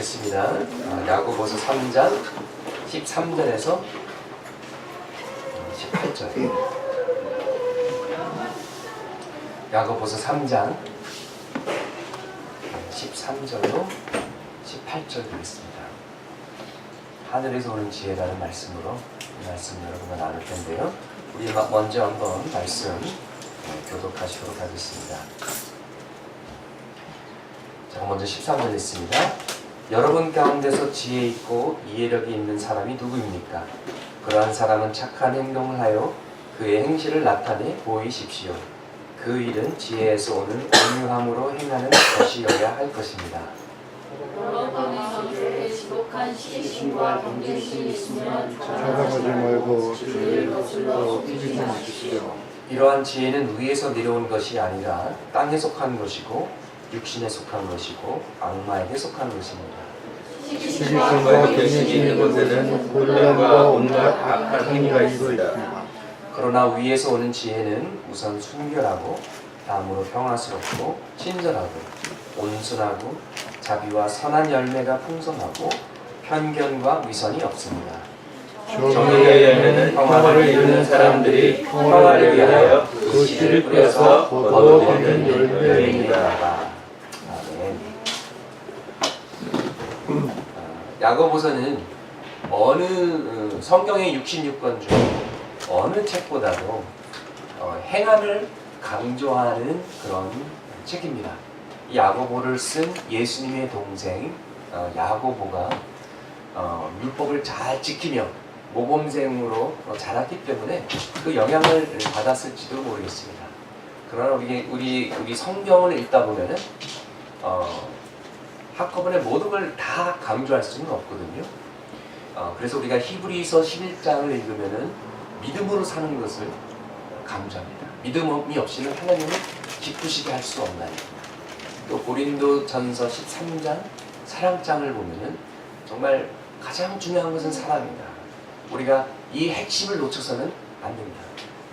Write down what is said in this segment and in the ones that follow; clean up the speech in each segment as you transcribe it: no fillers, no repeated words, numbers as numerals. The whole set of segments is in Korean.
보겠습니다. 야고보서 3장 13절에서 18절. 야고보서 3장 13절로 18절 보겠습니다. 하늘에서 오는 지혜라는 말씀으로 이 말씀 여러분과 나눌 텐데요. 우리 먼저 한번 말씀 교독하시도록 하겠습니다. 자, 먼저 13절 있습니다. 여러분 가운데서 지혜 있고 이해력이 있는 사람이 누구입니까? 그러한 사람은 착한 행동을 하여 그의 행실을 나타내 보이십시오. 그 일은 지혜에서 오는 온유함으로 행하는 것이어야 할 것입니다. 여러분의 지독한 시기심과 경쟁심이 있으면 찾아가지 말고 주의 것으로 비비지 마십시오. 이러한 지혜는 위에서 내려온 것이 아니라 땅에 속한 것이고 육신에 속한 것이고 악마에게 속한 것입니다. 시기심과 경쟁심이 있는 곳에는 혼란과 온갖 악한 행위가 있습니다. 그러나 위에서 오는 지혜는 우선 순결하고 다음으로 평화스럽고 친절하고 온순하고 자비와 선한 열매가 풍성하고 편견과 위선이 없습니다. 정의의 열매는 평화를 이루는 사람들이 평화를 위하여 그 씨를 뿌려서 거두어내는 열매입니다. 아멘. 야고보서는 어느 성경의 66권 중 어느 책보다도 행함을 강조하는 그런 책입니다. 이 야고보를 쓴 예수님의 동생 야고보가 율법을 잘 지키며 모범생으로 자랐기 때문에 그 영향을 받았을지도 모르겠습니다. 그러나 우리 성경을 읽다 보면은 한꺼번에 모든 걸 다 강조할 수는 없거든요. 그래서 우리가 히브리서 11장을 읽으면은 믿음으로 사는 것을 강조합니다. 믿음이 없이는 하나님을 기쁘시게 할 수 없나니. 또 고린도전서 13장 사랑장을 보면은 정말 가장 중요한 것은 사랑입니다. 우리가 이 핵심을 놓쳐서는 안 됩니다.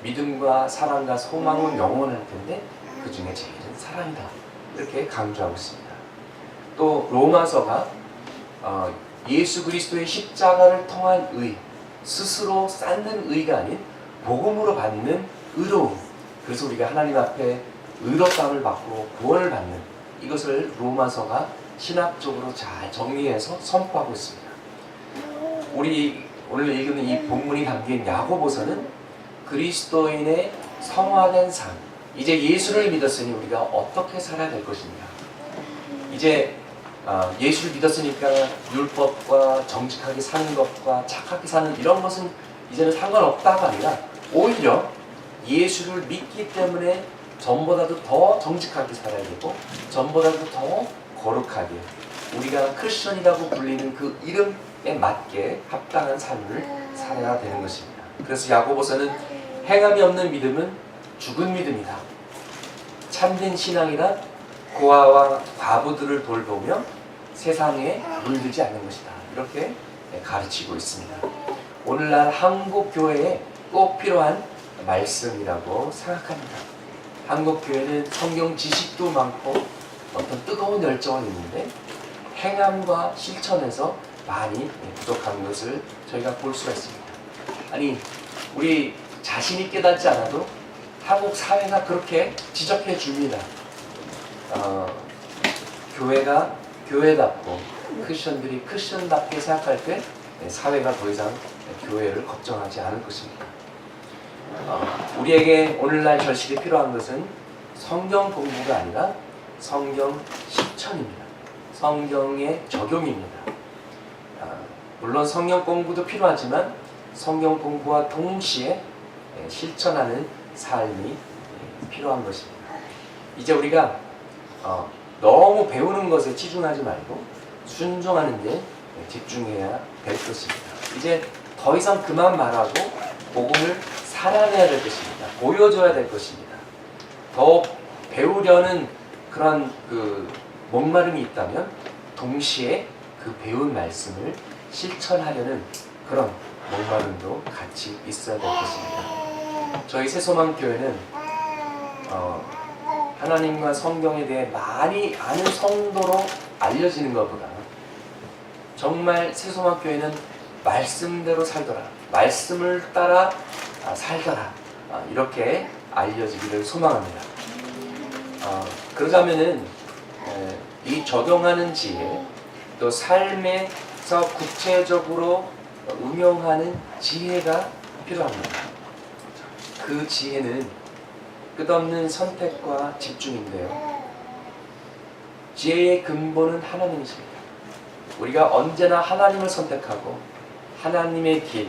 믿음과 사랑과 소망은 영원할 텐데 그 중에 제일은 사랑이다. 이렇게 강조하고 있습니다. 또 로마서가 예수 그리스도의 십자가를 통한 의, 스스로 쌓는 의가 아닌 복음으로 받는 의로움, 그래서 우리가 하나님 앞에 의롭다함을 받고 구원을 받는 이것을 로마서가 신학적으로 잘 정리해서 선포하고 있습니다. 우리 오늘 읽는 이 본문이 담긴 야고보서는 그리스도인의 성화된 삶, 이제 예수를 믿었으니 우리가 어떻게 살아야 될 것인가, 이제 예수를 믿었으니까 율법과 정직하게 사는 것과 착하게 사는 이런 것은 이제는 상관없다가 아니라 오히려 예수를 믿기 때문에 전보다도 더 정직하게 살아야 되고 전보다도 더 거룩하게 우리가 크리스천이라고 불리는 그 이름에 맞게 합당한 삶을 살아야 되는 것입니다. 그래서 야고보서는 행함이 없는 믿음은 죽은 믿음이다. 참된 신앙이란 고아와 과부들을 돌보며 세상에 물들지 않는 것이다. 이렇게 가르치고 있습니다. 오늘날 한국 교회에 꼭 필요한 말씀이라고 생각합니다. 한국 교회는 성경 지식도 많고 어떤 뜨거운 열정은 있는데 행함과 실천에서 많이 부족한 것을 저희가 볼 수가 있습니다. 아니, 우리 자신이 깨닫지 않아도 한국 사회가 그렇게 지적해 줍니다. 교회가 교회답고 크리스천들이 크리스천답게 생각할 때 사회가 더 이상 교회를 걱정하지 않을 것입니다. 우리에게 오늘날 절실히 필요한 것은 성경 공부가 아니라 성경 실천입니다. 성경의 적용입니다. 물론 성경 공부도 필요하지만 성경 공부와 동시에 실천하는 삶이 필요한 것입니다. 이제 우리가 너무 배우는 것에 치중하지 말고 순종하는 데 집중해야 될 것입니다. 이제 더 이상 그만 말하고 복음을 살아내야 될 것입니다. 보여줘야 될 것입니다. 더 배우려는 그런 목마름이 있다면 동시에 그 배운 말씀을 실천하려는 그런 목마름도 같이 있어야 될 것입니다. 저희 새소망교회는 하나님과 성경에 대해 많이 아는 성도로 알려지는 것보다 정말 새소망교회는 말씀대로 살더라, 말씀을 따라 살더라, 이렇게 알려지기를 소망합니다. 그러자면은 이 적용하는 지혜, 또 삶에서 구체적으로 응용하는 지혜가 필요합니다. 그 지혜는 끝없는 선택과 집중인데요. 지혜의 근본은 하나님이십니다. 우리가 언제나 하나님을 선택하고 하나님의 길,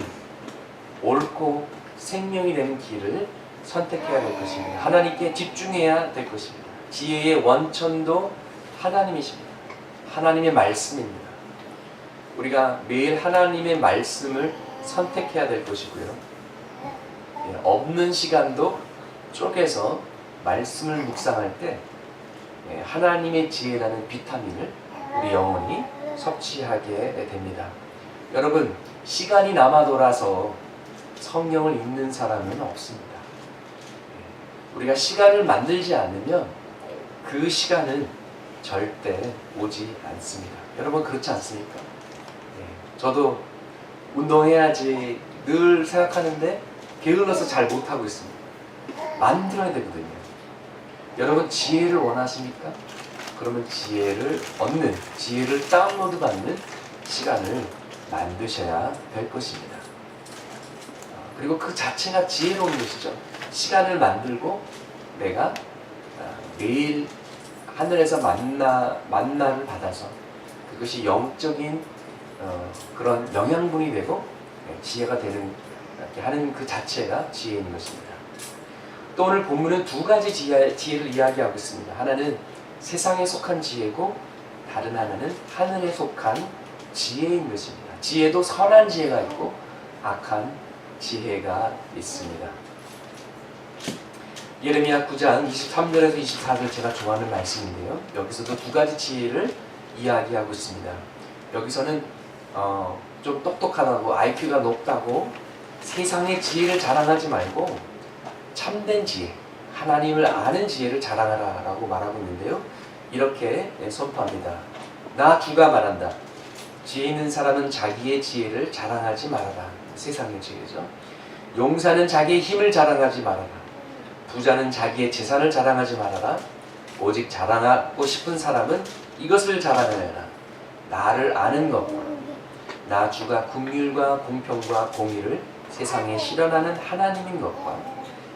옳고 생명이 되는 길을 선택해야 될 것입니다. 하나님께 집중해야 될 것입니다. 지혜의 원천도 하나님이십니다. 하나님의 말씀입니다. 우리가 매일 하나님의 말씀을 선택해야 될 것이고요. 없는 시간도 쪼개서 말씀을 묵상할 때 하나님의 지혜라는 비타민을 우리 영혼이 섭취하게 됩니다. 여러분, 시간이 남아 돌아서 성경을 읽는 사람은 없습니다. 우리가 시간을 만들지 않으면 그 시간은 절대 오지 않습니다. 여러분, 그렇지 않습니까? 저도 운동해야지 늘 생각하는데 게을러서 잘 못하고 있습니다. 만들어야 되거든요. 여러분, 지혜를 원하십니까? 그러면 지혜를 얻는, 지혜를 다운로드 받는 시간을 만드셔야 될 것입니다. 그리고 그 자체가 지혜로운 것이죠. 시간을 만들고 내가 매일 하늘에서 만나를 받아서 그것이 영적인 그런 영양분이 되고 지혜가 되는, 이렇게 하는 그 자체가 지혜인 것입니다. 또 오늘 본문은 두 가지 지혜를 이야기하고 있습니다. 하나는 세상에 속한 지혜고 다른 하나는 하늘에 속한 지혜인 것입니다. 지혜도 선한 지혜가 있고 악한 지혜가 있습니다. 예레미야 9장 23절에서 24절 제가 좋아하는 말씀인데요. 여기서도 두 가지 지혜를 이야기하고 있습니다. 여기서는 좀 똑똑하다고, IQ가 높다고 세상의 지혜를 자랑하지 말고 참된 지혜, 하나님을 아는 지혜를 자랑하라 라고 말하고 있는데요. 이렇게 선포합니다. 나 주가 말한다. 지혜 있는 사람은 자기의 지혜를 자랑하지 말아라. 세상의 지혜죠. 용사는 자기의 힘을 자랑하지 말아라. 부자는 자기의 재산을 자랑하지 말아라. 오직 자랑하고 싶은 사람은 이것을 자랑하여라. 나를 아는 것과 나 주가 긍휼과 공평과 공의를 세상에 실현하는 하나님인 것과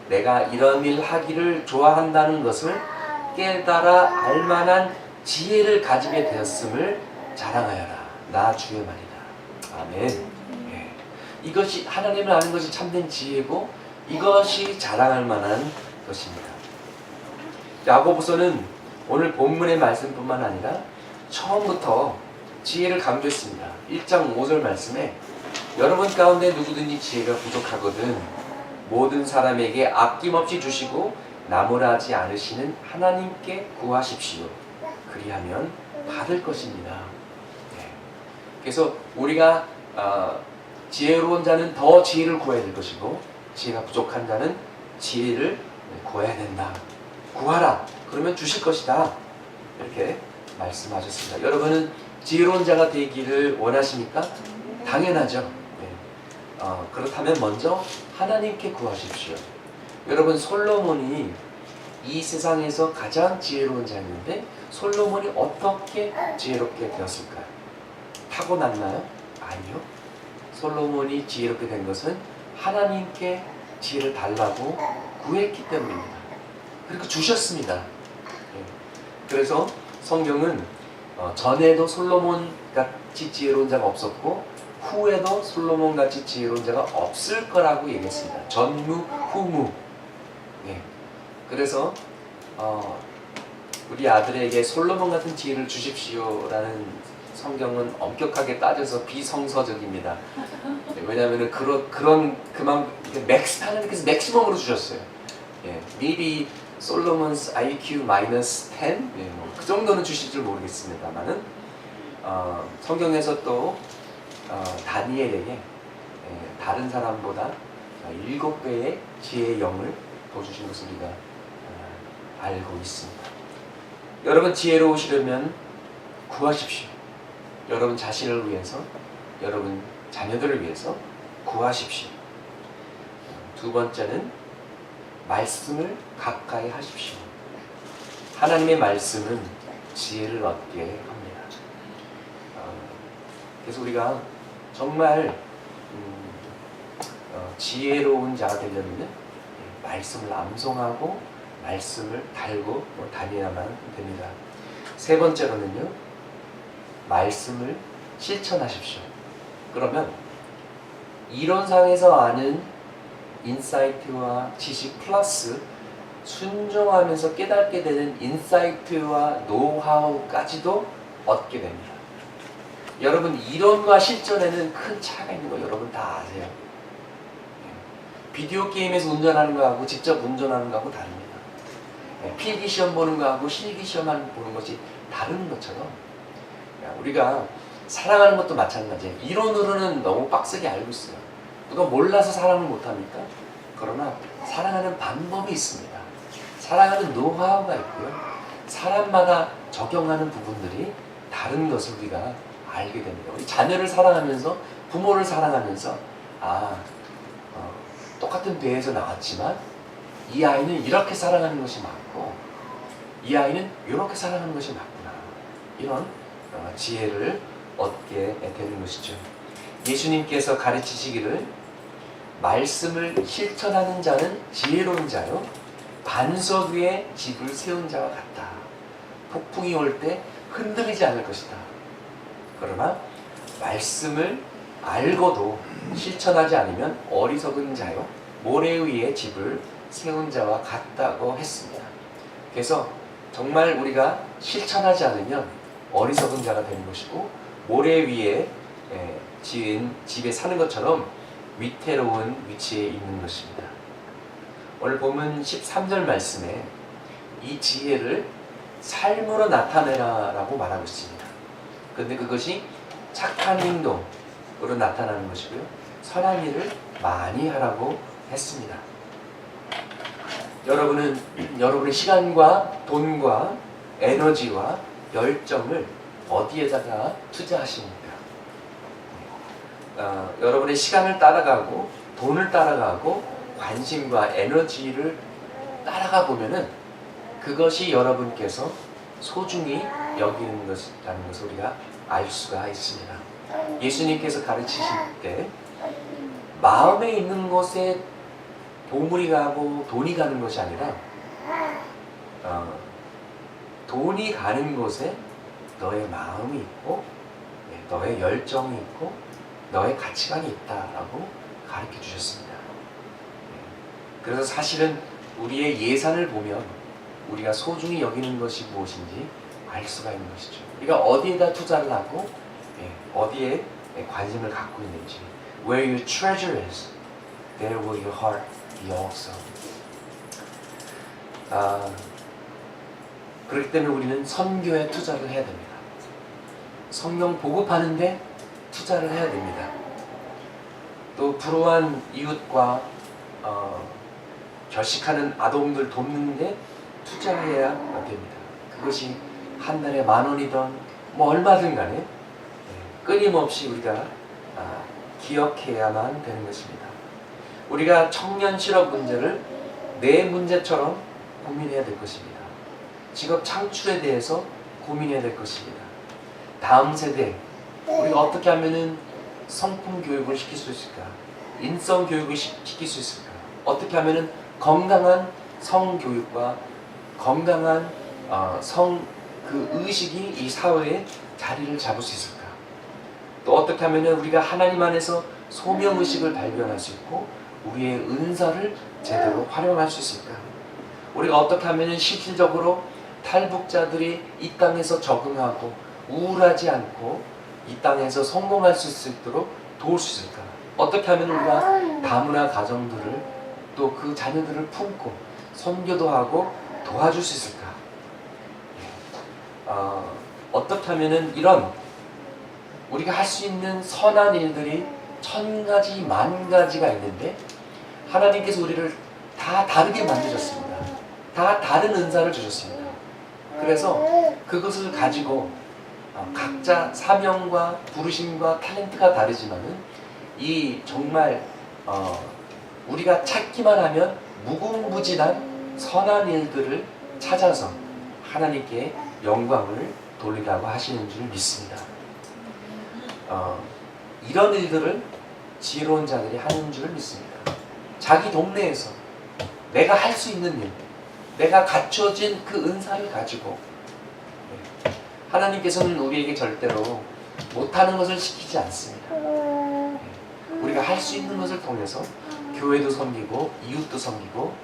내가 이런 일 하기를 좋아한다는 것을 깨달아 알만한 지혜를 가지게 되었음을 자랑하여라. 나 주의 말이다. 아멘. 이것이, 하나님을 아는 것이 참된 지혜고 이것이 자랑할 만한 것입니다. 야고보서는 오늘 본문의 말씀뿐만 아니라 처음부터 지혜를 강조했습니다. 1장 5절 말씀에 여러분 가운데 누구든지 지혜가 부족하거든 모든 사람에게 아낌없이 주시고 나무라지 않으시는 하나님께 구하십시오. 그리하면 받을 것입니다. 그래서 우리가 지혜로운 자는 더 지혜를 구해야 될 것이고 지혜가 부족한 자는 지혜를 구해야 된다. 구하라. 그러면 주실 것이다. 이렇게 말씀하셨습니다. 여러분은 지혜로운 자가 되기를 원하십니까? 당연하죠. 그렇다면 먼저 하나님께 구하십시오. 여러분, 솔로몬이 이 세상에서 가장 지혜로운 자였는데 솔로몬이 어떻게 지혜롭게 되었을까요? 타고났나요? 아니요. 솔로몬이 지혜롭게 된 것은 하나님께 지혜를 달라고 구했기 때문입니다. 그리고 주셨습니다. 그래서 성경은 전에도 솔로몬같이 지혜로운 자가 없었고 후에도 솔로몬같이 지혜로운 자가 없을 거라고 얘기했습니다. 전무, 후무. 그래서 우리 아들에게 솔로몬 같은 지혜를 주십시오라는 성경은 엄격하게 따져서 비성서적입니다. 왜냐하면 그만 하나님께서 맥시멈으로 주셨어요. maybe Solomon's IQ minus 10? 그 정도는 주실 줄 모르겠습니다만은 성경에서 또 다니엘에게 다른 사람보다 7배의 지혜의 영을 더 주신 것을 우리가 알고 있습니다. 여러분, 지혜로우시려면 구하십시오. 여러분 자신을 위해서, 여러분 자녀들을 위해서 구하십시오. 두 번째는 말씀을 가까이 하십시오. 하나님의 말씀은 지혜를 얻게 합니다. 그래서 우리가 정말 지혜로운 자가 되려면 말씀을 암송하고 말씀을 달고 다녀야만 됩니다. 세 번째로는요, 말씀을 실천하십시오. 그러면 이론상에서 아는 인사이트와 지식 플러스 순종하면서 깨닫게 되는 인사이트와 노하우까지도 얻게 됩니다. 여러분, 이론과 실전에는 큰 차이가 있는 거 여러분 다 아세요. 비디오 게임에서 운전하는 거하고 직접 운전하는 거하고 다릅니다. 필기시험 보는 거하고 실기시험 보는 것이 다른 것처럼 우리가 사랑하는 것도 마찬가지예요. 이론으로는 너무 빡세게 알고 있어요. 누가 몰라서 사랑을 못합니까? 그러나 사랑하는 방법이 있습니다. 사랑하는 노하우가 있고요. 사람마다 적용하는 부분들이 다른 것을 우리가 알게 됩니다. 우리 자녀를 사랑하면서, 부모를 사랑하면서 똑같은 배에서 나왔지만 이 아이는 이렇게 사랑하는 것이 맞고 이 아이는 이렇게 사랑하는 것이 맞구나, 이런 지혜를 얻게 되는 것이죠. 예수님께서 가르치시기를 말씀을 실천하는 자는 지혜로운 자요 반석 위에 집을 세운 자와 같다. 폭풍이 올 때 흔들리지 않을 것이다. 그러나 말씀을 알고도 실천하지 않으면 어리석은 자요 모래 위에 집을 세운 자와 같다고 했습니다. 그래서 정말 우리가 실천하지 않으면 어리석은 자가 되는 것이고, 모래 위에 지은 집에 사는 것처럼 위태로운 위치에 있는 것입니다. 오늘 본문 13절 말씀에 이 지혜를 삶으로 나타내라 라고 말하고 있습니다. 그런데 그것이 착한 행동으로 나타나는 것이고요, 선한 일을 많이 하라고 했습니다. 여러분은 여러분의 시간과 돈과 에너지와 열정을 어디에다가 투자하십니까? 여러분의 시간을 따라가고 돈을 따라가고 관심과 에너지를 따라가 보면은 그것이 여러분께서 소중히 여기는 것이라는 것을 우리가 알 수가 있습니다. 예수님께서 가르치실 때 마음에 있는 곳에 보물이 가고 돈이 가는 것이 아니라 돈이 가는 곳에 너의 마음이 있고 너의 열정이 있고 너의 가치관이 있다라고 가르쳐 주셨습니다. 그래서 사실은 우리의 예산을 보면 우리가 소중히 여기는 것이 무엇인지 알 수가 있는 것이죠. 우리가 어디에다 투자를 하고 어디에 관심을 갖고 있는지. Where your treasure is, there will your heart be also. 그렇기 때문에 우리는 선교에 투자를 해야 됩니다. 성경 보급하는데 투자를 해야 됩니다. 또 불우한 이웃과 결식하는 아동들 돕는데 투자해야 됩니다. 그것이 한 달에 10,000원이든 뭐 얼마든 간에 끊임없이 우리가 기억해야만 되는 것입니다. 우리가 청년 실업 문제를 내 문제처럼 고민해야 될 것입니다. 직업 창출에 대해서 고민해야 될 것입니다. 다음 세대 우리가 어떻게 하면은 성품 교육을 시킬 수 있을까? 인성 교육을 시킬 수 있을까? 어떻게 하면은 건강한 성 교육과 건강한 그 의식이 이 사회에 자리를 잡을 수 있을까? 또 어떻게 하면은 우리가 하나님 안에서 소명 의식을 발견할 수 있고 우리의 은사를 제대로 활용할 수 있을까? 우리가 어떻게 하면은 실질적으로 탈북자들이 이 땅에서 적응하고 우울하지 않고 이 땅에서 성공할 수 있도록 도울 수 있을까? 어떻게 하면 우리가 다문화 가정들을 또 그 자녀들을 품고 선교도 하고 도와줄 수 있을까? 어떻게 하면은 이런 우리가 할 수 있는 선한 일들이 1000가지, 10,000가지가 있는데 하나님께서 우리를 다 다르게 만드셨습니다. 다 다른 은사를 주셨습니다. 그래서 그것을 가지고 각자 사명과 부르심과 탤런트가 다르지만은 이 정말 우리가 찾기만 하면 무궁무진한 선한 일들을 찾아서 하나님께 영광을 돌리라고 하시는 줄 믿습니다. 이런 일들을 지혜로운 자들이 하는 줄 믿습니다. 자기 동네에서 내가 할 수 있는 일, 내가 갖춰진 그 은사를 가지고 하나님께서는 우리에게 절대로 못하는 것을 시키지 않습니다. 우리가 할 수 있는 것을 통해서 교회도 섬기고 이웃도 섬기고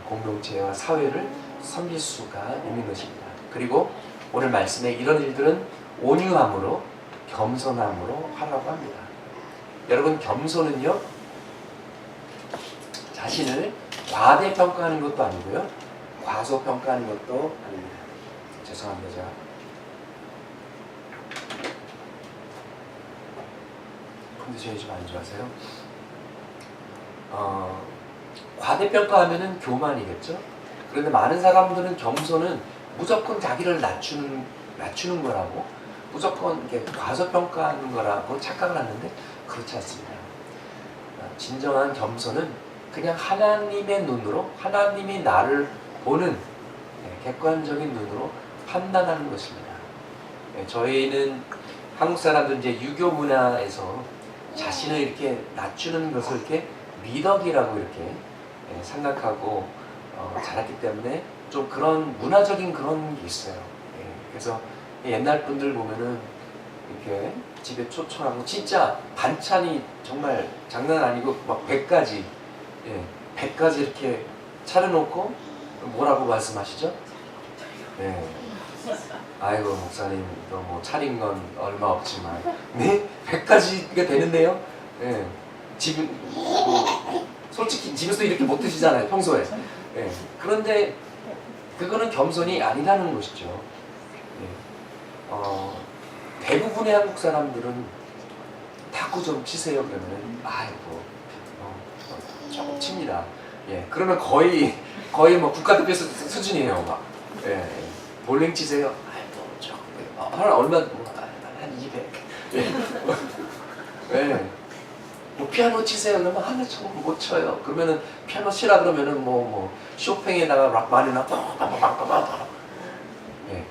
공동체와 사회를 섬길 수가 있는 것입니다. 그리고 오늘 말씀에 이런 일들은 온유함으로 겸손함으로 하라고 합니다. 여러분, 겸손은요 자신을 과대평가하는 것도 아니고요 과소평가하는 것도 아닙니다. 죄송합니다. 제가 컨디션이 좀 안 좋아서요. 과대평가하면은 교만이겠죠. 그런데 많은 사람들은 겸손은 무조건 자기를 낮추는 거라고, 무조건 이렇게 과소평가하는 거라고 착각을 하는데 그렇지 않습니다. 진정한 겸손은 그냥 하나님의 눈으로, 하나님이 나를 보는 객관적인 눈으로 판단하는 것입니다. 저희는 한국 사람들 이제 유교 문화에서 자신을 이렇게 낮추는 것을 이렇게 미덕이라고 이렇게 생각하고 자랐기 때문에 좀 그런 문화적인 그런 게 있어요. 그래서 옛날 분들 보면은 이렇게 집에 초청하고 진짜 반찬이 정말 장난 아니고 막 100가지, 100가지 이렇게 차려놓고 뭐라고 말씀하시죠? 아이고 목사님 또 뭐 차린 건 얼마 없지만 100가지가 되는데요. 솔직히 집에서 이렇게 못 드시잖아요 평소에. 그런데 그거는 겸손이 아니라는 것이죠. 대부분의 한국 사람들은 탁구 좀 치세요 그러면 아이고 조금 칩니다. 그러면 거의 뭐 국가대표 수준이에요. 막 볼링 치세요. 아이고 조금 얼마 한 200. 뭐 피아노 치세요 그러면 하나 조금 못 쳐요. 그러면은 피아노 치라 그러면은 뭐 쇼팽에다가 락마니나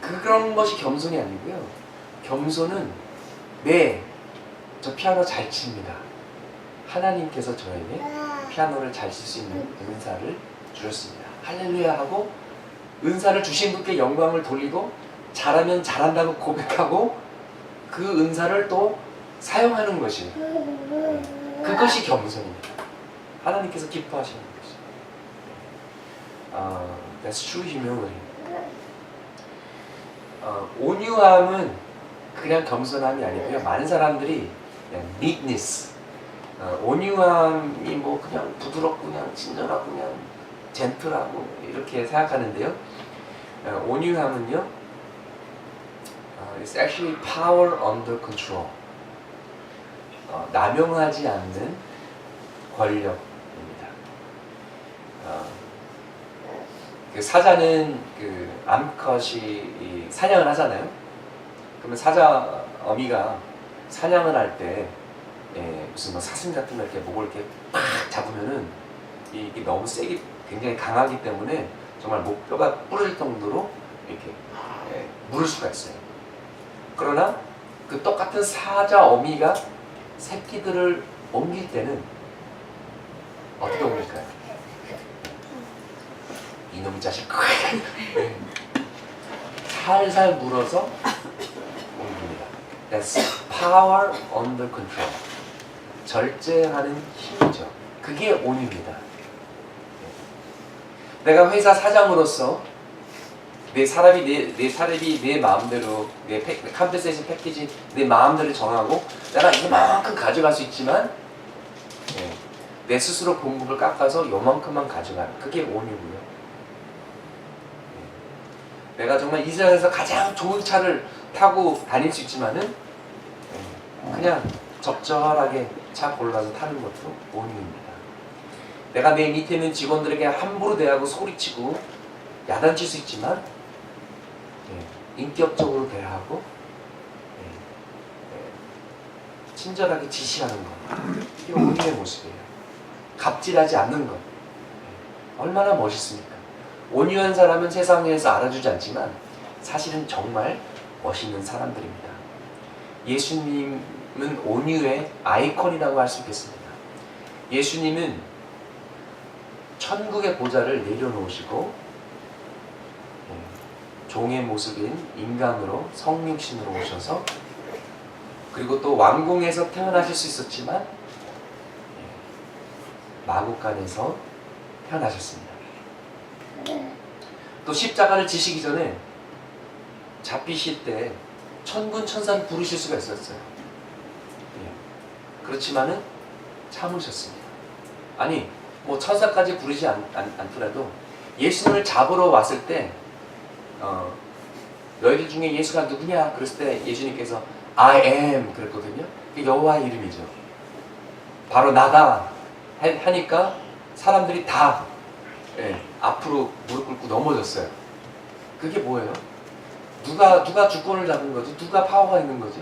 그런 것이 겸손이 아니고요. 겸손은 저 피아노 잘 칩니다. 하나님께서 저에게 피아노를 잘 칠 수 있는 은사를 주셨습니다. 할렐루야 하고 은사를 주신 분께 영광을 돌리고 잘하면 잘한다고 고백하고 그 은사를 또 사용하는 것이 그것이 겸손입니다. 하나님께서 기뻐하시는 것이. That's true humility. 온유함은 그냥 겸손함이 아니고요. 많은 사람들이 meekness, 온유함이 뭐 그냥 부드럽고 그냥 친절하고 그냥 젠틀하고 이렇게 생각하는데요. 온유함은요, it's actually power under control. 남용하지 않는 권력입니다. 그 사자는 그 암컷이 사냥을 하잖아요. 그러면 사자 어미가 사냥을 할 때 무슨 뭐 사슴 같은 거 이렇게 목을 이렇게 팍 잡으면은 이게 너무 세게 굉장히 강하기 때문에 정말 목뼈가 부러질 정도로 이렇게 물을 수가 있어요. 그러나 그 똑같은 사자 어미가 새끼들을 옮길 때는 어떻게 옮길까요? 이놈 자식 살살 물어서 옮깁니다. That's power under control. 절제하는 힘이죠. 그게 온유입니다. 내가 회사 사장으로서 내 사람이 내 마음대로 내 컴pen세이션 패키지 내 마음대로 정하고 내가 이만큼 가져갈 수 있지만 내 스스로 공급을 깎아서 요만큼만 가져가는 그게 온유고요. 내가 정말 이 세상에서 가장 좋은 차를 타고 다닐 수 있지만은 그냥 적절하게 차 골라서 타는 것도 온유입니다. 내가 내 밑에 있는 직원들에게 함부로 대하고 소리치고 야단칠 수 있지만 인격적으로 대하고 친절하게 지시하는 것. 이게 온유의 모습이에요. 갑질하지 않는 것. 얼마나 멋있습니까? 온유한 사람은 세상에서 알아주지 않지만 사실은 정말 멋있는 사람들입니다. 예수님은 온유의 아이콘이라고 할 수 있겠습니다. 예수님은 천국의 보좌를 내려놓으시고 종의 모습인 인간으로 성육신으로 오셔서 그리고 또 왕궁에서 태어나실 수 있었지만 마구간에서 태어나셨습니다. 또 십자가를 지시기 전에 잡히실 때 천군 천사를 부르실 수가 있었어요. 그렇지만은 참으셨습니다. 아니 뭐 천사까지 부르지 않더라도 예수님을 잡으러 왔을 때 너희들 중에 예수가 누구냐? 그랬을 때 예수님께서 I am 그랬거든요. 그게 여호와의 이름이죠. 바로 나다 하니까 사람들이 다 앞으로 무릎 꿇고 넘어졌어요. 그게 뭐예요? 누가 주권을 잡은 거죠? 누가 파워가 있는 거죠?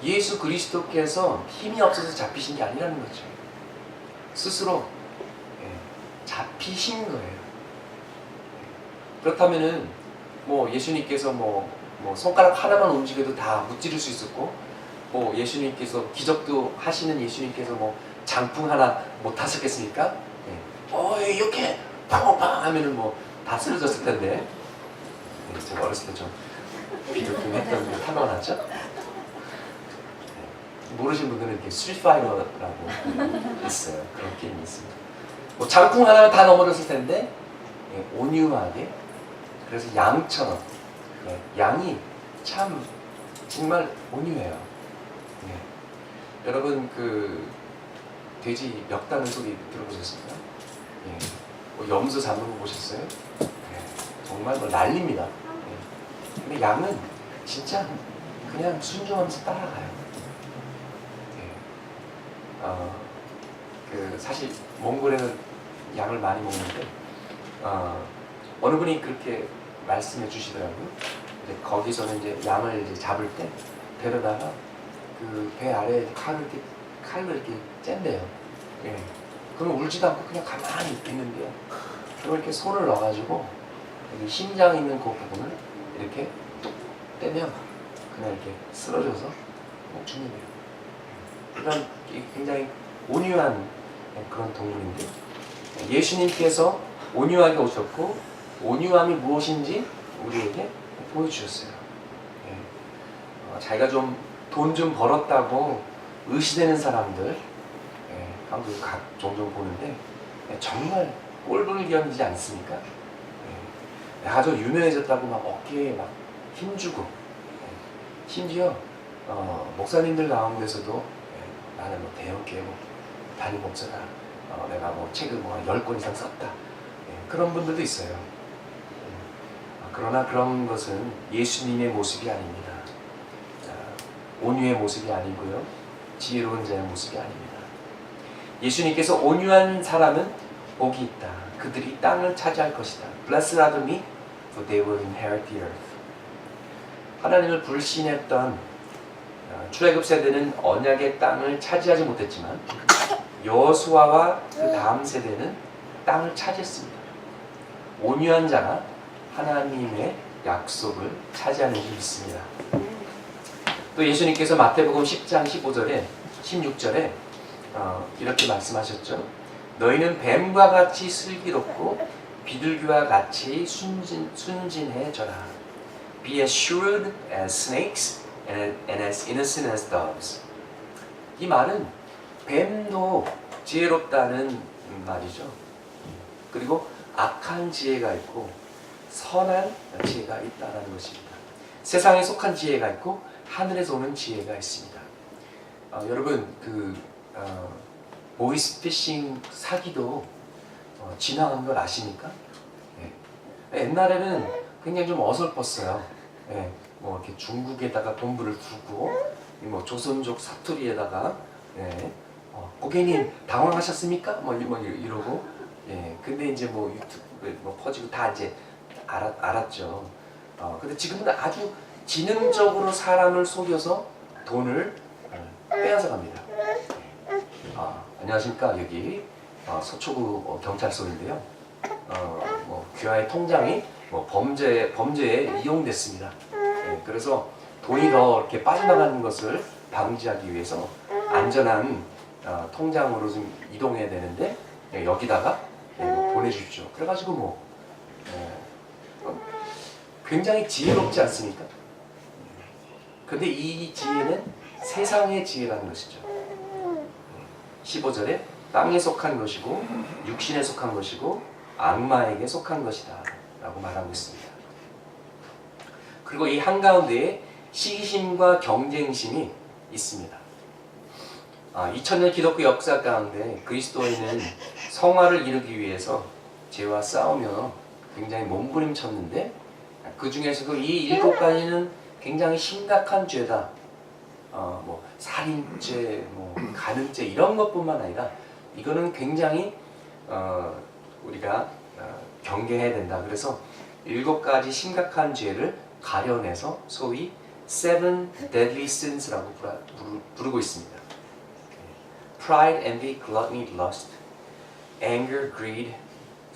예수 그리스도께서 힘이 없어서 잡히신 게 아니라는 거죠. 스스로 잡히신 거예요. 그렇다면은 뭐 예수님께서 뭐 손가락 하나만 움직여도 다 무찌를 수 있었고, 뭐 예수님께서 기적도 하시는 예수님께서 뭐 장풍 하나 못 하셨겠습니까? 이렇게 팡팡 하면은 뭐 다 쓰러졌을 텐데. 제가 어렸을 때 좀 비둘기 했던 게 타고가 났죠? 모르신 분들은 이렇게 스트리트파이터라고 있어요. 그런 게임이 있습니다. 뭐 장풍 하나면 다 넘어졌을 텐데 온유하게, 그래서 양처럼 양이 참 정말 온유해요. 여러분 그 돼지 important 소리 들어보셨습니까? 뭐 염소 잡는 거 보셨어요? 정말 뭐 난립니다. 근데 양은 진짜 그냥 순종하면서 따라가요. 그 사실 몽골에는 양을 많이 먹는데 어느 분이 그렇게 말씀해 주시더라고요. 거기서는 이제 양을 이제 잡을 때 데려다가 그 배 아래 칼로 이렇게 짠대요. 그러면 울지도 않고 그냥 가만히 있는데요. 그럼 이렇게 손을 넣어가지고 여기 심장 있는 그 부분을 이렇게 뚝 떼면 그냥 이렇게 쓰러져서 죽는데요. 그런 굉장히 온유한 그런 동물인데, 예수님께서 온유하게 오셨고 온유함이 무엇인지 우리에게 보여주셨어요. 자기가 좀 돈 좀 벌었다고 의시되는 사람들 한국 종종 보는데 정말 꼴불견이지 않습니까? 내가 좀 유명해졌다고 막 어깨에 막 힘주고, 심지어 목사님들 가운데서도 나는 뭐 대형교회 담임 목사다, 내가 뭐 책을 뭐 한 10권 이상 썼다, 그런 분들도 있어요. 그러나 그런 것은 예수님의 모습이 아닙니다. 온유의 모습이 아니고요, 지혜로운 자의 모습이 아닙니다. 예수님께서 온유한 사람은 복이 있다, 그들이 땅을 차지할 것이다. Blessed are the meek, for they will inherit the earth. 하나님을 불신했던 출애굽 세대는 언약의 땅을 차지하지 못했지만 여호수아와 그 다음 세대는 땅을 차지했습니다. 온유한 자가 하나님의 약속을 차지하는 줄 믿습니다. 또 예수님께서 마태복음 10장 15절에 16절에 이렇게 말씀하셨죠. 너희는 뱀과 같이 슬기롭고 비둘기와 같이 순진해져라. Be as shrewd as snakes and as innocent as doves. 이 말은 뱀도 지혜롭다는 말이죠. 그리고 악한 지혜가 있고 선한 지혜가 있다는 것입니다. 세상에 속한 지혜가 있고 하늘에서 오는 지혜가 있습니다. 여러분 보이스피싱 사기도 진화한 걸 아십니까? 옛날에는 굉장히 좀 어설펐어요. 뭐 이렇게 중국에다가 본부를 두고 뭐 조선족 사투리에다가 고객님 당황하셨습니까? 뭐 이러고 근데 이제 뭐 유튜브 뭐 퍼지고 다 이제 알았죠. 근데 지금은 아주 지능적으로 사람을 속여서 돈을 피하면서 갑니다. 안녕하십니까. 여기 서초구 경찰서인데요. 뭐 귀하의 통장이 뭐 범죄에 이용됐습니다. 그래서 돈이 더 이렇게 빠져나가는 것을 방지하기 위해서 안전한 통장으로 좀 이동해야 되는데 여기다가 뭐 보내주십시오. 그래가지고 굉장히 지혜롭지 않습니까? 근데 이 지혜는 세상의 지혜라는 것이죠. 15절에 땅에 속한 것이고 육신에 속한 것이고 악마에게 속한 것이다 라고 말하고 있습니다. 그리고 이 한가운데에 시기심과 경쟁심이 있습니다. 2000년 기독교 역사 가운데 그리스도인은 성화를 이루기 위해서 죄와 싸우며 굉장히 몸부림쳤는데 그 중에서도 이 7가지는 굉장히 심각한 죄다. 뭐 살인죄, 뭐 간음죄 이런 것뿐만 아니라 이거는 굉장히 우리가 경계해야 된다. 그래서 7가지 심각한 죄를 가려내서 소위 Seven Deadly Sins라고 부르고 있습니다. Pride, envy, gluttony, lust, anger, greed,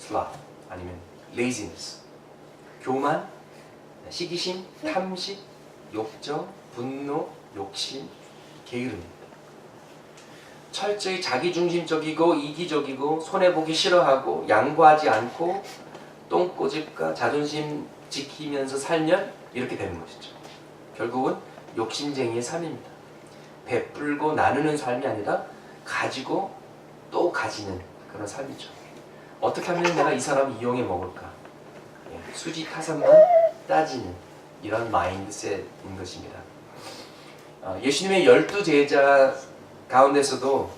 sloth 아니면 laziness 교만, 시기심, 탐식, 욕정, 분노, 욕심, 게으름입니다. 철저히 자기중심적이고 이기적이고 손해보기 싫어하고 양보하지 않고 똥꼬집과 자존심 지키면서 살면 이렇게 되는 것이죠. 결국은 욕심쟁이의 삶입니다. 베풀고 나누는 삶이 아니라 가지고 또 가지는 그런 삶이죠. 어떻게 하면 내가 이 사람 이용해 먹을까? 수지타산만 따지는 이런 마인드셋인 것입니다. 예수님의 12제자 가운데서도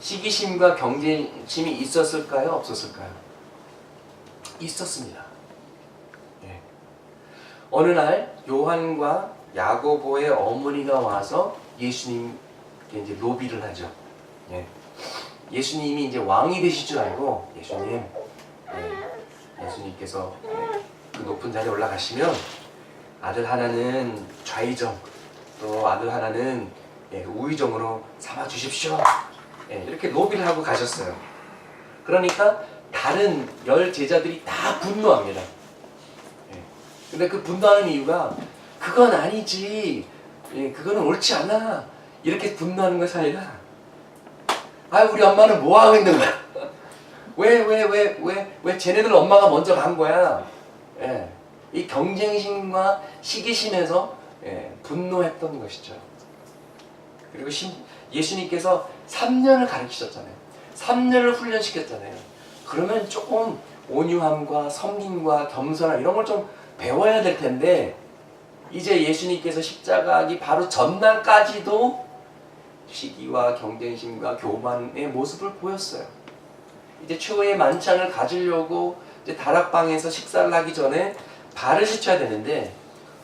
시기심과 경쟁심이 있었을까요? 없었을까요? 있었습니다. 어느 날 요한과 야고보의 어머니가 와서 예수님께 이제 로비를 하죠. 예수님이 이제 왕이 되실 줄 알고 예수님께서 그 높은 자리에 올라가시면 아들 하나는 좌의정 또 아들 하나는 우의정으로 삼아 주십시오. 이렇게 로비를 하고 가셨어요. 그러니까 다른 10제자들이 다 분노합니다. 근데 그 분노하는 이유가 그건 아니지, 그거는 옳지 않아 이렇게 분노하는 것이 아니라 우리 엄마는 뭐 하고 있는 거야? 왜 쟤네들 엄마가 먼저 간 거야? 이 경쟁심과 시기심에서 분노했던 것이죠. 그리고 예수님께서 3년을 가르치셨잖아요. 3년을 훈련시켰잖아요. 그러면 조금 온유함과 섬김과 겸손함 이런 걸 좀 배워야 될 텐데 이제 예수님께서 십자가하기 바로 전날까지도 시기와 경쟁심과 교만의 모습을 보였어요. 이제 최후의 만찬을 가지려고 이제 다락방에서 식사를 하기 전에 발을 씻어야 되는데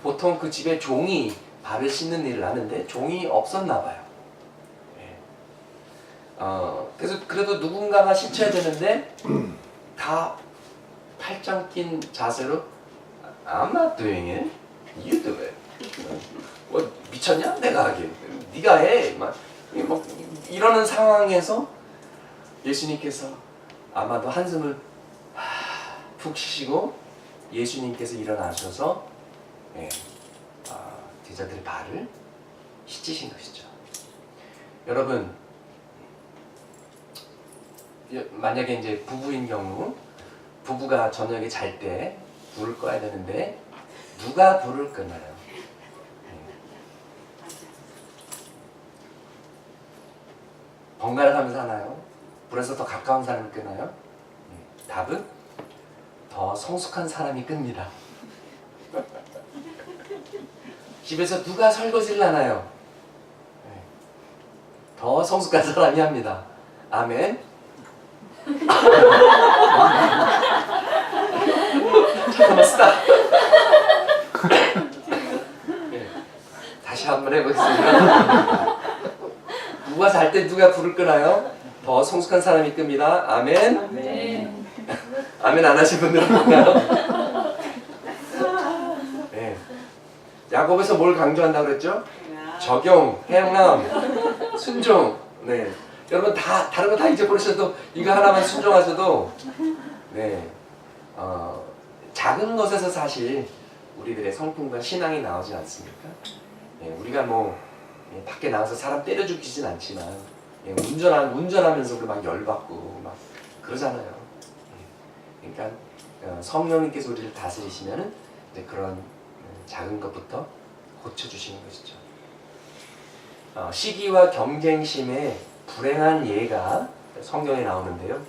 보통 그 집에 종이 발을 씻는 일을 하는데 종이 없었나 봐요. 그래서 그래도 누군가가 씻어야 되는데 다 팔짱 낀 자세로 I'm not doing it. You do it. 뭐 미쳤냐? 내가 하게. 네가 해. 막 이러는 상황에서 예수님께서 아마도 한숨을 푹 쉬시고 예수님께서 일어나셔서 제자들의 발을 씻으신 것이죠. 여러분, 만약에 이제 부부인 경우 부부가 저녁에 잘 때 불을 꺼야 되는데 누가 불을 끄나요? 번갈아 가면서 하나요? 불에서 더 가까운 사람이 끄나요? 답은 더 성숙한 사람이 끕니다. 집에서 누가 설거지를 하나요? 더 성숙한 사람이 합니다. 아멘. 잠깐만 스탑. 다시 한번 해보겠습니다. 누가 잘 때 누가 불을 끄나요? 더 성숙한 사람이 끕니다. 아멘. 아멘. 아멘 안 하신 분들은 뭔가요? 야곱에서 뭘 강조한다고 그랬죠? 적용, 행함, 순종. 네. 여러분 다 다른 거 다 잊어버리셔도 이거 하나만 순종하셔도 네. 작은 것에서 사실 우리들의 성품과 신앙이 나오지 않습니까? 예, 우리가 뭐 밖에 나가서 사람 때려 죽이진 않지만 운전하면서도 막 열받고 막 그러잖아요. 그러니까 성령님께서 우리를 다스리시면은 이제 그런 작은 것부터 고쳐주시는 것이죠. 시기와 경쟁심의 불행한 예가 성경에 나오는데요.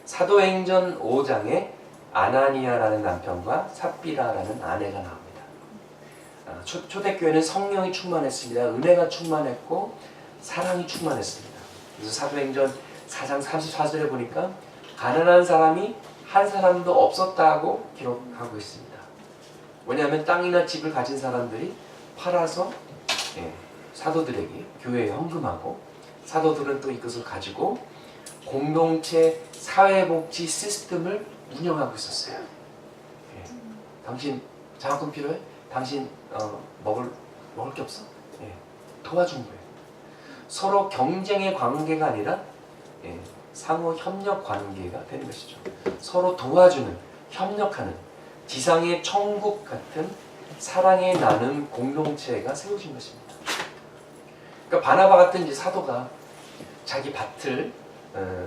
사도행전 5장에 아나니아라는 남편과 삽비라라는 아내가 나옵니다. 초대교회는 성령이 충만했습니다. 은혜가 충만했고 사랑이 충만했습니다. 그래서 사도행전 4장 34절에 보니까 가난한 사람이 한 사람도 없었다고 기록하고 있습니다. 왜냐하면 땅이나 집을 가진 사람들이 팔아서 사도들에게 교회에 헌금하고 사도들은 또 이것을 가지고 공동체 사회복지 시스템을 운영하고 있었어요. 당신 장학금 필요해? 당신 먹을 게 없어? 도와준 거예요. 서로 경쟁의 관계가 아니라 상호 협력 관계가 되는 것이죠. 서로 도와주는, 협력하는 지상의 천국 같은 사랑의 나눔 공동체가 세워진 것입니다. 그러니까 바나바 같은 이제 사도가 자기 밭을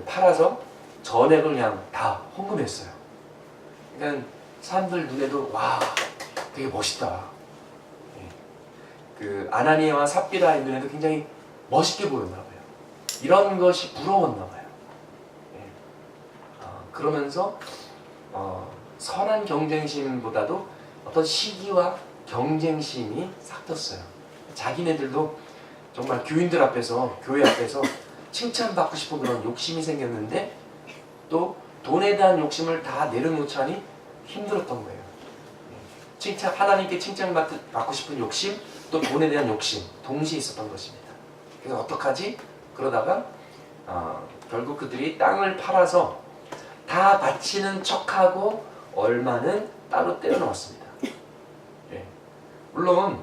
팔아서 전액을 그냥 다 헌금했어요. 그러니까 사람들 눈에도 와 되게 멋있다. 그 아나니아와 삽비라의 눈에도 굉장히 멋있게 보였나 봐요. 이런 것이 부러웠나 봐요. 그러면서 선한 경쟁심보다도 어떤 시기와 경쟁심이 삭혔어요. 자기네들도 정말 교인들 앞에서, 교회 앞에서 칭찬받고 싶은 그런 욕심이 생겼는데 또 돈에 대한 욕심을 다 내려놓자니 힘들었던 거예요. 하나님께 칭찬받고 싶은 욕심, 또 돈에 대한 욕심 동시에 있었던 것입니다. 그래서 어떡하지? 그러다가 결국 그들이 땅을 팔아서 다 바치는 척하고 얼마는 따로 떼어놓았습니다. 물론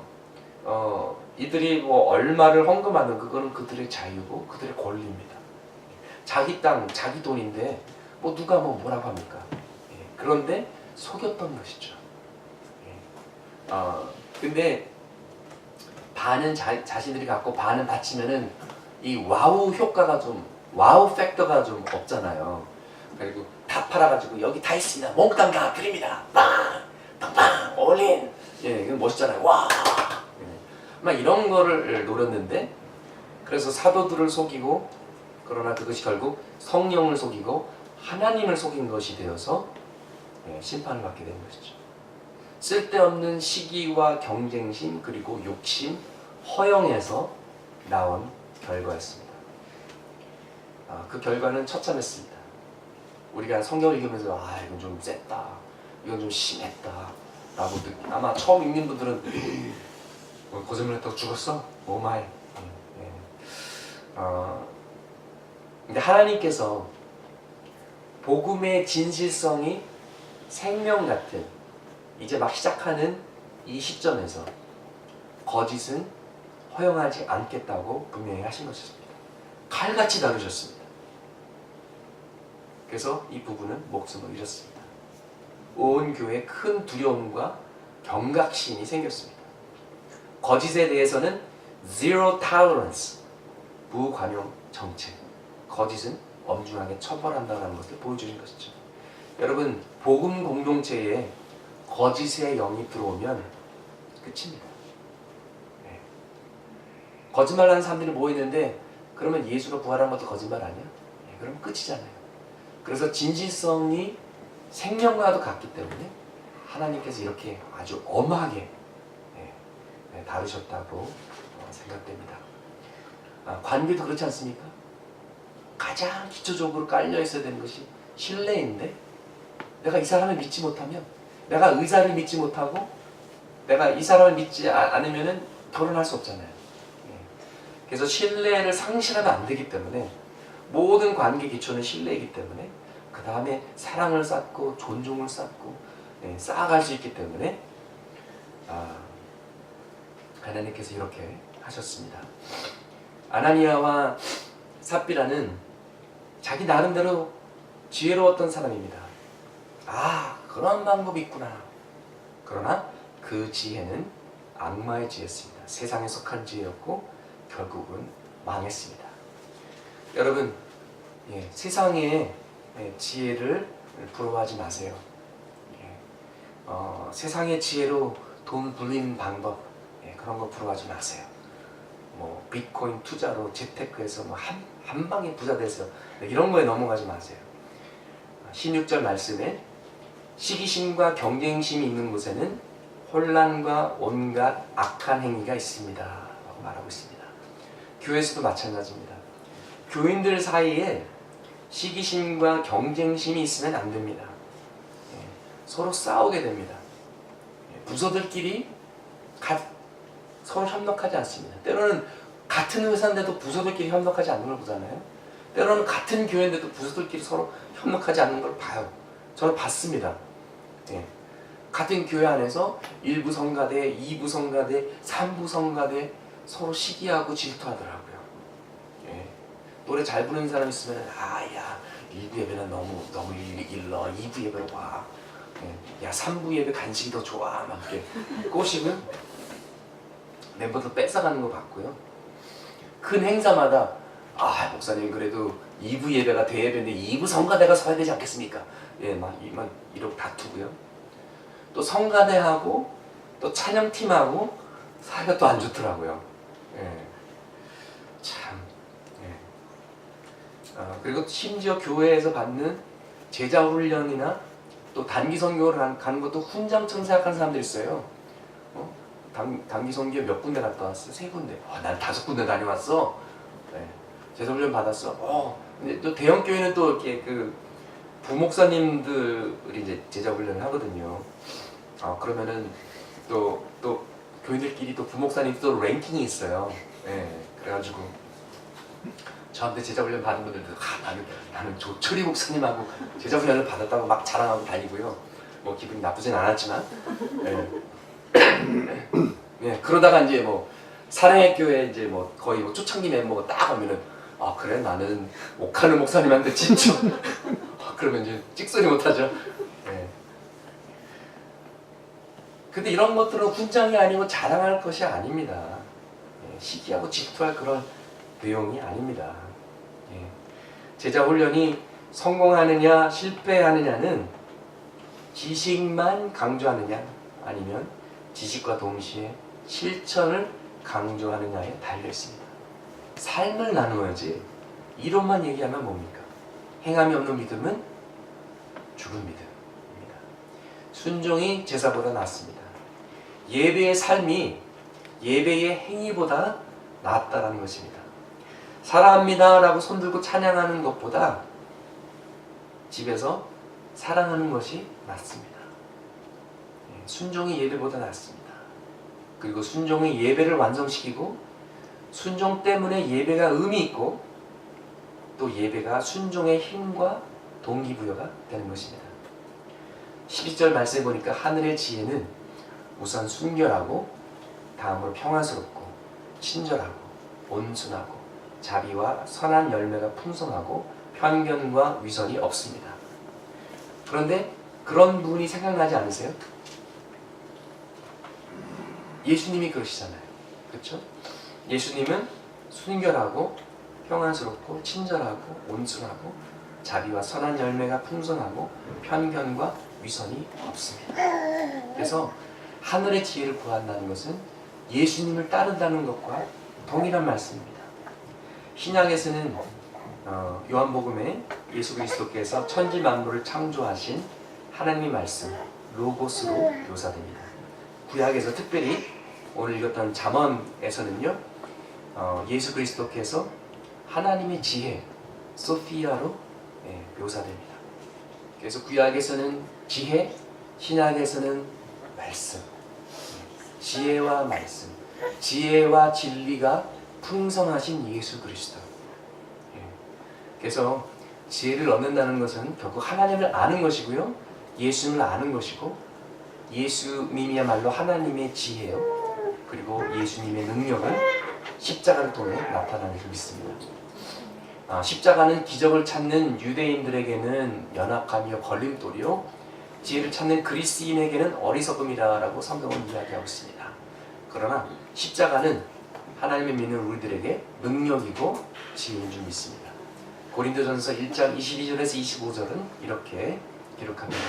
이들이 뭐 얼마를 헌금하는 그거는 그들의 자유고 그들의 권리입니다. 자기 땅, 자기 돈인데 뭐 누가 뭐라고 합니까? 그런데 속였던 것이죠. 근데 반은 자신들이 갖고 반은 바치면은 이 와우 효과가 좀 와우 팩터가 좀 없잖아요. 그리고 다 팔아가지고 여기 다 있습니다. 몽땅 다 드립니다. 빵! 빵빵! 올인! 이건 멋있잖아요. 와! 막 이런 거를 노렸는데 그래서 사도들을 속이고 그러나 그것이 결국 성령을 속이고 하나님을 속인 것이 되어서 심판을 받게 되는 것이죠. 쓸데없는 시기와 경쟁심 그리고 욕심, 허영에서 나온 결과였습니다. 그 결과는 처참했습니다. 우리가 성경을 읽으면서 이건 좀 셌다, 이건 좀 심했다 라고 아마 처음 읽는 분들은 거짓말 했다고 죽었어? 오마이. 근데 하나님께서 복음의 진실성이 생명 같은 이제 막 시작하는 이 시점에서 거짓은 허용하지 않겠다고 분명히 하신 것입니다. 칼같이 다루셨습니다. 그래서 이 부부는 목숨을 잃었습니다. 온 교회에 큰 두려움과 경각심이 생겼습니다. 거짓에 대해서는 zero tolerance, 무관용 정책, 거짓은 엄중하게 처벌한다는 것을 보여주는 것이죠. 여러분, 복음 공동체에 거짓의 영이 들어오면 끝입니다. 거짓말하는 사람들이 모이는데 그러면 예수가 부활한 것도 거짓말 아니야? 그러면 끝이잖아요. 그래서 진실성이 생명과도 같기 때문에 하나님께서 이렇게 아주 엄하게 다루셨다고 생각됩니다. 관계도 그렇지 않습니까? 가장 기초적으로 깔려 있어야 되는 것이 신뢰인데 내가 이 사람을 믿지 못하면, 내가 의사를 믿지 못하고 내가 이 사람을 믿지 않으면 결혼할 수 없잖아요. 그래서 신뢰를 상실하면 안 되기 때문에 모든 관계 기초는 신뢰이기 때문에 그 다음에 사랑을 쌓고 존중을 쌓고 쌓아갈 수 있기 때문에 하나님께서 이렇게 하셨습니다. 아나니아와 삽비라는 자기 나름대로 지혜로웠던 사람입니다. 아, 그런 방법이 있구나. 그러나 그 지혜는 악마의 지혜였습니다. 세상에 속한 지혜였고 결국은 망했습니다. 여러분, 세상의 지혜를 부러워하지 마세요. 세상의 지혜로 돈 불리는 방법, 그런 거 부러워하지 마세요. 뭐 비트코인 투자로 재테크해서 뭐 한 방에 부자 돼서 이런 거에 넘어가지 마세요. 16절 말씀에 시기심과 경쟁심이 있는 곳에는 혼란과 온갖 악한 행위가 있습니다 라고 말하고 있습니다. 교회에서도 마찬가지입니다. 교인들 사이에 시기심과 경쟁심이 있으면 안 됩니다. 서로 싸우게 됩니다. 부서들끼리 서로 협력하지 않습니다. 때로는 같은 회사인데도 부서들끼리 협력하지 않는 걸 보잖아요. 때로는 같은 교회인데도 부서들끼리 서로 협력하지 않는 걸 봐요. 저는 봤습니다. 같은 교회 안에서 1부 성가대, 2부 성가대, 3부 성가대 서로 시기하고 질투하더라고요. 노래 잘 부르는 사람 있으면 야 1부 예배는 너무 일러 2부 예배로 와. 야 3부 예배 간식이 더 좋아. 막 이렇게 꼬시면 멤버들 뺏어가는 거 봤고요. 큰 행사마다 목사님 그래도 2부 예배가 대예배인데 2부 성가대가 서야 되지 않겠습니까? 막 이렇게 다투고요. 또 성가대하고 또 찬양팀하고 사이가 또 안 좋더라고요. 참. 그리고 심지어 교회에서 받는 제자 훈련이나 또 단기 선교를 가는 것도 훈장처럼 생각하는 사람들이 있어요. 단기 선교 몇 군데 갔다 왔어? 3군데. 난 5군데 다녀왔어. 제자 훈련 받았어. 근데 또 대형 교회는 또 이렇게 그 부목사님들이 이제 제자 훈련을 하거든요. 그러면은 또 교인들끼리 또 부목사님 또 랭킹이 있어요. 그래가지고 저한테 제자 훈련 받은 분들도 나는 조철이 목사님하고 제자 훈련을 받았다고 막 자랑하고 다니고요. 뭐 기분이 나쁘진 않았지만, 그러다가 이제 뭐 사랑의 교회 이제 뭐 거의 뭐 초창기 멤버가 딱 오면은 그래 나는 옥하는 목사님한테 진짜 그러면 이제 찍소리 못하죠. 근데 이런 것들은 훈장이 아니고 자랑할 것이 아닙니다. 시기하고 질투할 그런 내용이 아닙니다. 제자 훈련이 성공하느냐 실패하느냐는 지식만 강조하느냐 아니면 지식과 동시에 실천을 강조하느냐에 달려 있습니다. 삶을 나누어야지 이론만 얘기하면 뭡니까? 행함이 없는 믿음은 죽은 믿음입니다. 순종이 제사보다 낫습니다. 예배의 삶이 예배의 행위보다 낫다라는 것입니다. 사랑합니다 라고 손들고 찬양하는 것보다 집에서 사랑하는 것이 낫습니다. 순종이 예배보다 낫습니다. 그리고 순종이 예배를 완성시키고 순종 때문에 예배가 의미 있고 또 예배가 순종의 힘과 동기부여가 되는 것입니다. 12절 말씀해 보니까 하늘의 지혜는 우선 순결하고 다음으로 평화스럽고 친절하고 온순하고 자비와 선한 열매가 풍성하고 편견과 위선이 없습니다. 그런데 그런 부분이 생각나지 않으세요? 예수님이 그러시잖아요. 그렇죠? 예수님은 순결하고 평안스럽고 친절하고 온순하고 자비와 선한 열매가 풍성하고 편견과 위선이 없습니다. 그래서 하늘의 지혜를 구한다는 것은 예수님을 따른다는 것과 동일한 말씀입니다. 신약에서는 요한복음에 예수 그리스도께서 천지 만물을 창조하신 하나님의 말씀 로고스로 묘사됩니다. 구약에서 특별히 오늘 읽었던 잠언에서는요 예수 그리스도께서 하나님의 지혜 소피아로 묘사됩니다. 그래서 구약에서는 지혜, 신약에서는 말씀, 지혜와 말씀, 지혜와 진리가 풍성하신 예수 그리스도. 그래서 지혜를 얻는다는 것은 결국 하나님을 아는 것이고요, 예수님을 아는 것이고, 예수님이야말로 하나님의 지혜요, 그리고 예수님의 능력을 십자가를 통해 나타나는 줄 믿습니다. 십자가는 기적을 찾는 유대인들에게는 연약함이요 걸림돌이요 지혜를 찾는 그리스인에게는 어리석음이라고 성경은 이야기하고 있습니다. 그러나 십자가는 하나님을 믿는 우리들에게 능력이고 지혜인 줄 믿습니다. 고린도전서 1장 22절에서 25절은 이렇게 기록합니다.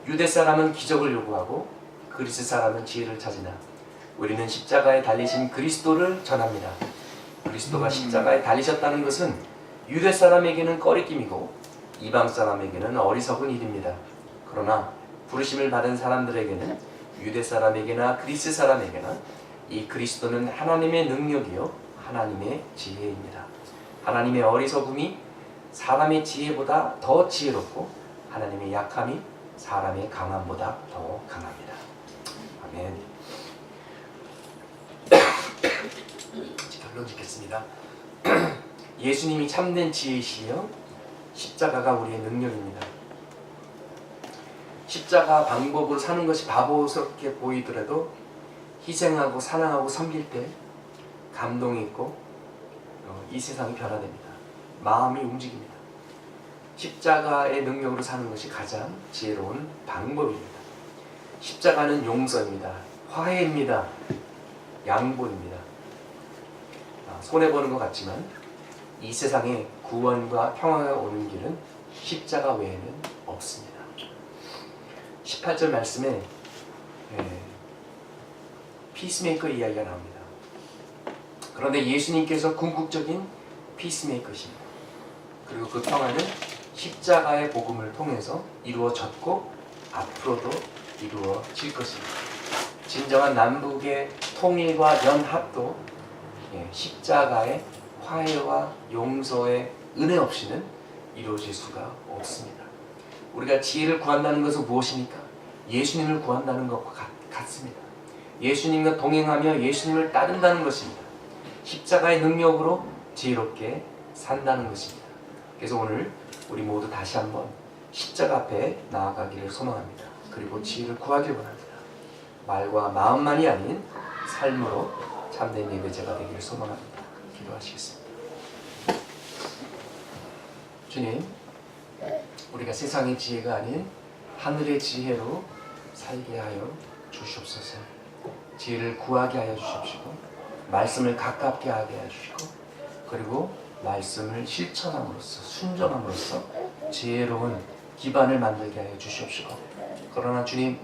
유대 사람은 기적을 요구하고 그리스 사람은 지혜를 찾으나 우리는 십자가에 달리신 그리스도를 전합니다. 그리스도가 십자가에 달리셨다는 것은 유대 사람에게는 꺼리낌이고 이방 사람에게는 어리석은 일입니다. 그러나 부르심을 받은 사람들에게는 유대 사람에게나 그리스 사람에게나 이 그리스도는 하나님의 능력이요 하나님의 지혜입니다. 하나님의 어리석음이 사람의 지혜보다 더 지혜롭고 하나님의 약함이 사람의 강함보다 더 강합니다. 아멘. 결론 짓겠습니다. 예수님이 참된 지혜이시며 십자가가 우리의 능력입니다. 십자가 방법으로 사는 것이 바보스럽게 보이더라도 희생하고 사랑하고 섬길 때 감동이 있고 이 세상이 변화됩니다. 마음이 움직입니다. 십자가의 능력으로 사는 것이 가장 지혜로운 방법입니다. 십자가는 용서입니다. 화해입니다. 양보입니다. 손해보는 것 같지만 이 세상에 구원과 평화가 오는 길은 십자가 외에는 없습니다. 18절 말씀에 피스메이커 이야기가 나옵니다. 그런데 예수님께서 궁극적인 피스메이커십니다. 그리고 그 평화는 십자가의 복음을 통해서 이루어졌고 앞으로도 이루어질 것입니다. 진정한 남북의 통일과 연합도 십자가의 화해와 용서의 은혜 없이는 이루어질 수가 없습니다. 우리가 지혜를 구한다는 것은 무엇입니까? 예수님을 구한다는 것과 같습니다. 예수님과 동행하며 예수님을 따른다는 것입니다. 십자가의 능력으로 지혜롭게 산다는 것입니다. 그래서 오늘 우리 모두 다시 한번 십자가 앞에 나아가기를 소망합니다. 그리고 지혜를 구하기를 원합니다. 말과 마음만이 아닌 삶으로 참된 예배자가 되기를 소망합니다. 기도하시겠습니다. 주님, 우리가 세상의 지혜가 아닌 하늘의 지혜로 살게 하여 주시옵소서. 지혜를 구하게 하여 주십시고 말씀을 가깝게 하게 하여 주시고 그리고 말씀을 실천함으로써 순종함으로써 지혜로운 기반을 만들게 하여 주시옵시고 그러나 주님,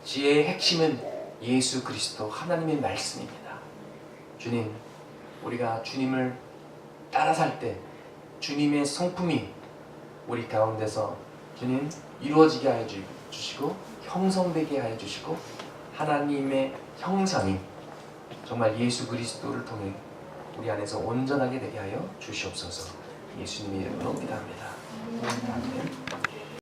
지혜의 핵심은 예수 그리스도 하나님의 말씀입니다. 주님, 우리가 주님을 따라 살 때 주님의 성품이 우리 가운데서 주님 이루어지게 하여 주시고 형성되게 하여 주시고 하나님의 형상이 정말 예수 그리스도를 통해 우리 안에서 온전하게 되게 하여 주시옵소서. 예수님의 이름으로 기도합니다. 아멘.